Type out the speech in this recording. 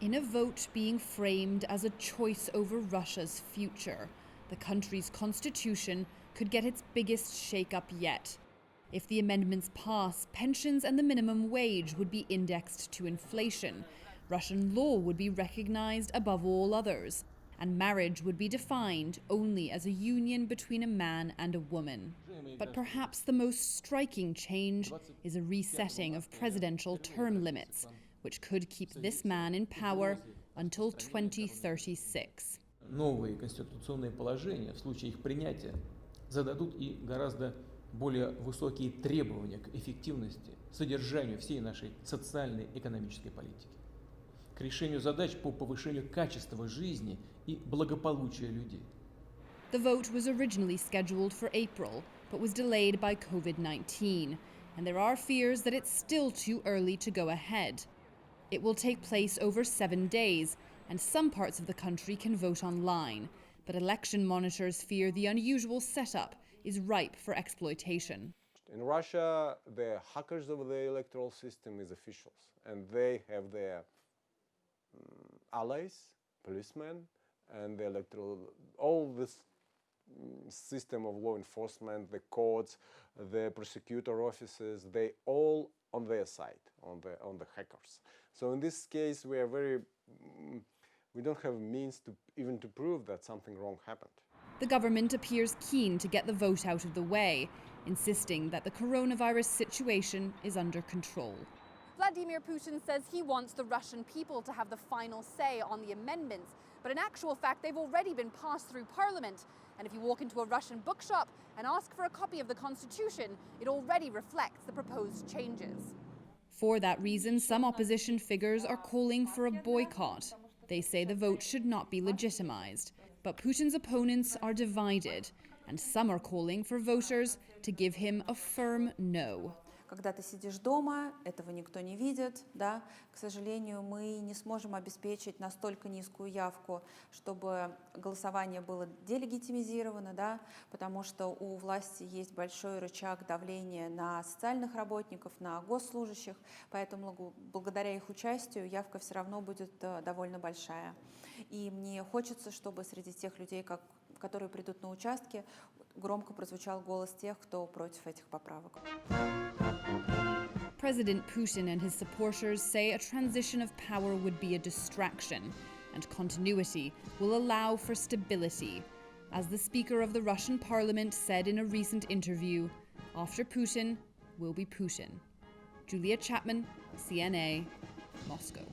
In a vote being framed as a choice over Russia's future, the country's constitution could get its biggest shake-up yet. If the amendments pass, pensions and the minimum wage would be indexed to inflation. Russian law would be recognized above all others, and marriage would be defined only as a union between a man and a woman. But perhaps the most striking change is a resetting of presidential term limits, which could keep this man in power until 2036. Новые конституционные положения в случае их принятия зададут и гораздо более высокие требования к эффективности, содержанию всей нашей социальной и экономической политики, к решению задач по повышению качества жизни и благополучия людей. The vote was originally scheduled for April, but was delayed by COVID-19, and there are fears that it's still too early to go ahead. It will take place over 7 days, and some parts of the country can vote online, but election monitors fear the unusual setup is ripe for exploitation. In Russia, the hackers of the electoral system is officials, and they have their allies, policemen, and the electoral, all this system of law enforcement, the courts, the prosecutor offices, they all on their side, on the hackers. So in this case, we don't have means to even to prove that something wrong happened. The government appears keen to get the vote out of the way, insisting that the coronavirus situation is under control. Vladimir Putin says he wants the Russian people to have the final say on the amendments, but in actual fact, they've already been passed through parliament. And if you walk into a Russian bookshop and ask for a copy of the constitution, it already reflects the proposed changes. For that reason, some opposition figures are calling for a boycott. They say the vote should not be legitimized. But Putin's opponents are divided, and some are calling for voters to give him a firm no. Когда ты сидишь дома, этого никто не видит, да? К сожалению, мы не сможем обеспечить настолько низкую явку, чтобы голосование было делегитимизировано, да? Потому что у власти есть большой рычаг давления на социальных работников, на госслужащих, поэтому благодаря их участию явка все равно будет довольно большая. И мне хочется, чтобы среди тех людей, которые придут на участки, громко прозвучал голос тех, кто против этих поправок. President Putin and his supporters say a transition of power would be a distraction, and continuity will allow for stability. As the Speaker of the Russian Parliament said in a recent interview, after Putin will be Putin. Julia Chapman, CNA, Moscow.